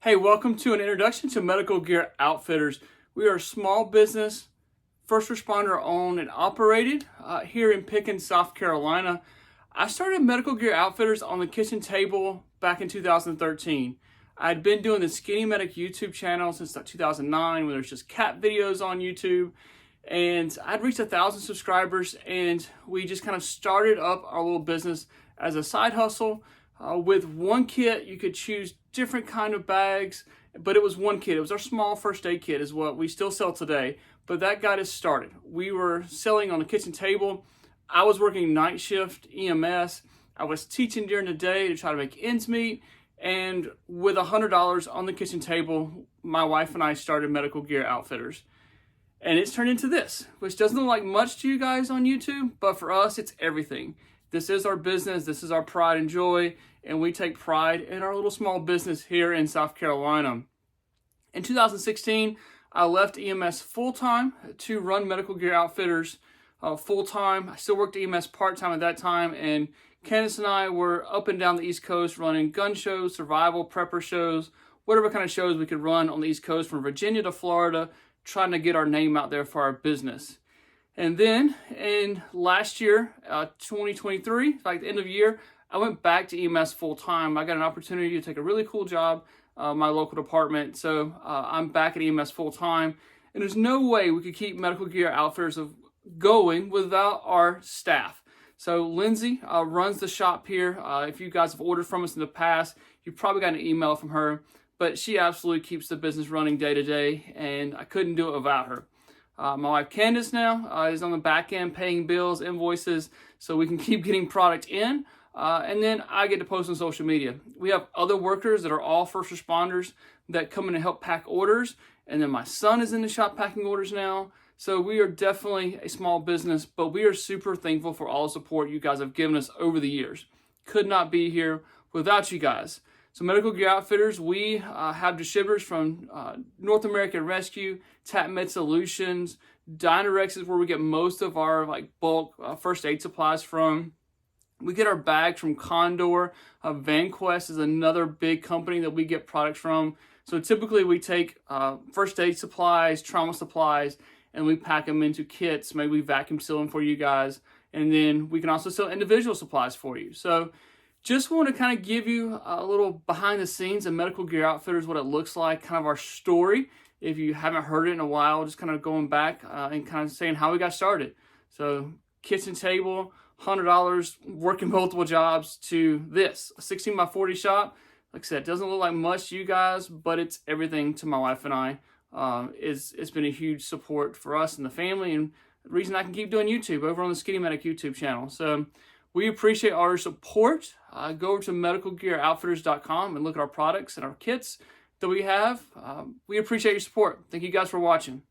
Hey, welcome to an introduction to Medical Gear Outfitters. We are a small business, first responder owned and operated here in Pickens, South Carolina. I started Medical Gear Outfitters on the kitchen table back in 2013. I'd been doing the Skinny Medic YouTube channel since 2009 when there's just cat videos on YouTube. And I'd reached 1,000 subscribers, and we just kind of started up our little business as a side hustle. With one kit, you could choose different kind of bags, but it was one kit. It was our small first aid kit is what we still sell today, but that got us started. We were selling on the kitchen table. I was working night shift EMS. I was teaching during the day to try to make ends meet, and with $100 on the kitchen table, my wife and I started Medical Gear Outfitters. And it's turned into this, which doesn't look like much to you guys on YouTube, but for us, it's everything. This is our business, this is our pride and joy, and we take pride in our little small business here in South Carolina. In 2016, I left EMS full-time to run Medical Gear Outfitters full-time. I still worked EMS part-time at that time, and Candace and I were up and down the East Coast running gun shows, survival, prepper shows, whatever kind of shows we could run on the East Coast from Virginia to Florida, trying to get our name out there for our business. And then in last year, 2023, like the end of the year, I went back to EMS full time. I got an opportunity to take a really cool job, my local department. So I'm back at EMS full time. And there's no way we could keep Medical Gear Outfitters going without our staff. So Lindsay runs the shop here. If you guys have ordered from us in the past, you've probably got an email from her. But she absolutely keeps the business running day to day, and I couldn't do it without her. My wife Candace now is on the back end paying bills, invoices, so we can keep getting product in. And then I get to post on social media. We have other workers that are all first responders that come in and help pack orders. And then my son is in the shop packing orders now. So we are definitely a small business, but we are super thankful for all the support you guys have given us over the years. Could not be here without you guys. So Medical Gear Outfitters, we have distributors from North American Rescue, Tap Med Solutions, Dynarex is where we get most of our bulk first aid supplies from. We get our bags from Condor. VanQuest is another big company that we get products from. So typically we take first aid supplies, trauma supplies, and we pack them into kits. Maybe we vacuum seal them for you guys. And then we can also sell individual supplies for you. So just want to kind of give you a little behind the scenes of Medical Gear Outfitters, what it looks like, kind of our story. If you haven't heard it in a while, just kind of going back and kind of saying how we got started. So kitchen table, $100, working multiple jobs, to this, a 16 by 40 shop. Like I said, it doesn't look like much to you guys, but it's everything to my wife and I. It's been a huge support for us and the family, and the reason I can keep doing YouTube over on the Skinny Medic YouTube channel. So we appreciate all your support. Go over to medicalgearoutfitters.com and look at our products and our kits that we have. We appreciate your support. Thank you guys for watching.